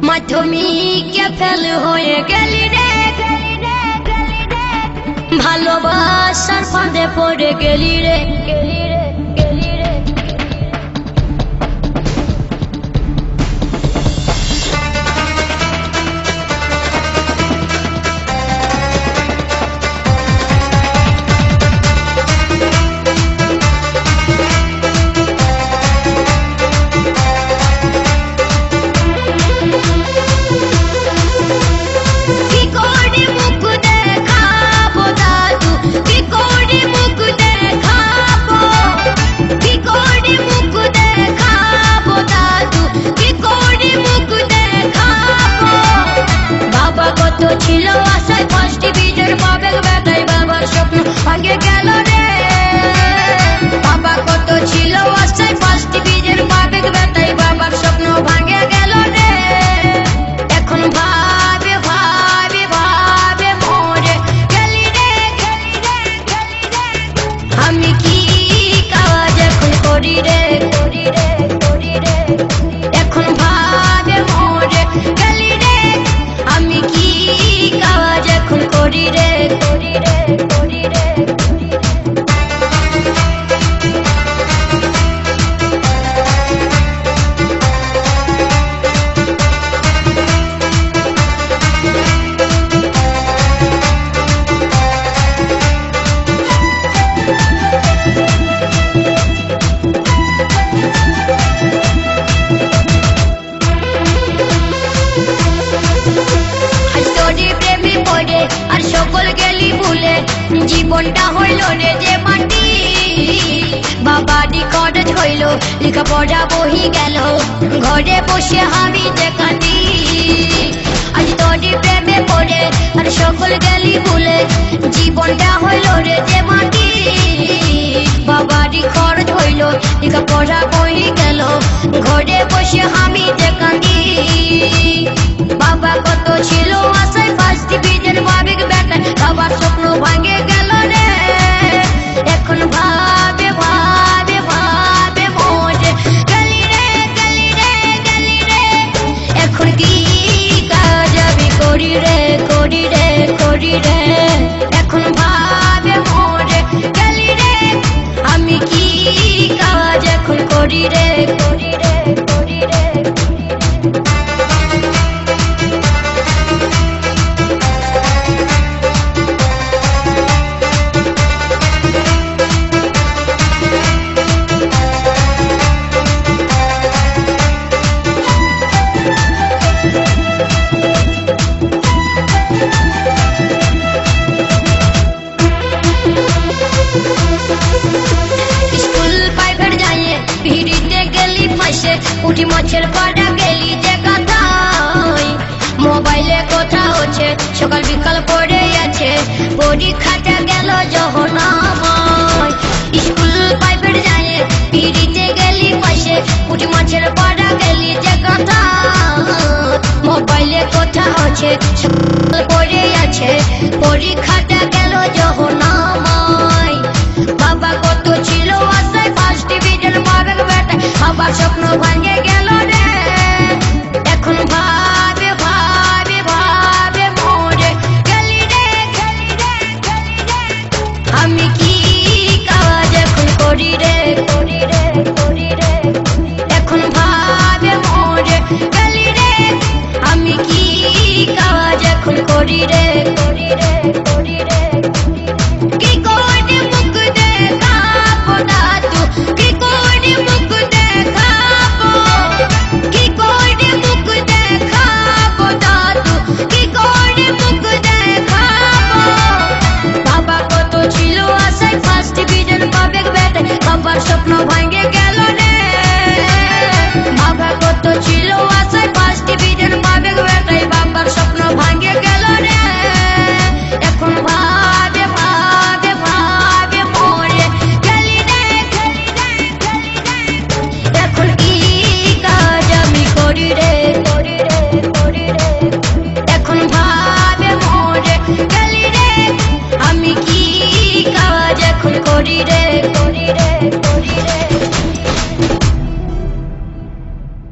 মাধ্যমিকে ফেল হয়ে গেলি রে, ভালোবাসার ফাঁদে পড়ে গেলি রে। ছিল আশায় ফার্স্ট ডিভিশন পাবে, বেটাই বাবার স্বপ্ন ভাঙে গেল রে। বাবা কত ছিল আশায় ফার্স্ট ডিভিশন পাবে, বেটাই বাবার স্বপ্ন ভাঙে গেল রে। এখন ভাবে ভাবে ভাবে মরে গেলি রে, আমি কি কাজ এখন করি রে, এখন ভাবে মরে গেলি রে, আমি কি কাজ এখন করি রে। আর সকল গেলি ভুলে, জীবনটা হইল রে যে মাটি। বাবাটি খরচ হইল, লেখাপড়া বহি গেল, ঘরে বসে আমি যে কাঁদি। আজ তোরই প্রেমে পড়ে আর সকল গেলি ভুলে, জীবনটা হইল রে যে মাটি। বাবাটি খরচ হইল, লেখাপড়া বহি গেল, ঘরে বসে আমি যে কাঁদি। বাবা কত ছিল আশায় ফার্স্ট ডিভিশন পাবে, বেটা বাবার স্বপ্ন ভাঙে গেল রে। এখন ভাবে ভাবে ভাবে মরে গেলি রে, এখন কি কাজ আমি করি রে, এখন ভাবে মরে গেলি রে, আমি কি কাজ এখন করি রে। উঠি মাছের পাড়া গেলি যে কথায়, মোবাইলে কথা হচ্ছে সকাল বিকাল পড়ে আছে, পরীক্ষাটা গেল জহনাময়। স্কুল পাইপের যায় পিড়িতে গেলি পাশে, উঠি মাছের পাড়া গেলি যে কথা, মোবাইলে কথা হচ্ছে সকাল পড়ে আছে, পরীক্ষাটা গেল জহনাময়। বাবা কত ছিল আশায় ফার্স্ট ডিভিশন পাবে, বেটা বাবার স্বপ্ন ভাঙে গেল রে। এখন ভাবে ভাবে ভাবে মরে গেলি রে, আমি কি কাজ এখন করি রে, এখন ভাবে মরে গেলি রে, আমি কি কাজ এখন করি রে। কি করে মুখ দেখাবো দাদু, কি করে মুখ দেখাবো, কি করে মুখ দেখাবো দাদু, কি করে মুখ দেখাবো। বাবা কত ছিল আশায় ফার্স্ট ডিভিশন পাবে, বেটা বাবার স্বপ্ন ভাঙে গেল রে। বাবা কত ছিল আশায় ফার্স্ট ডিভিশন পাবে, বেটাই বাবার স্বপ্ন ভাঙে গেল রে। এখন ভাবে ভাবে ভাবে মরে গেলি রে, এখন কি কাজ আমি করি রে, এখন ভাবে মরে গেলি রে, আমি কি কাজ এখন করি রে।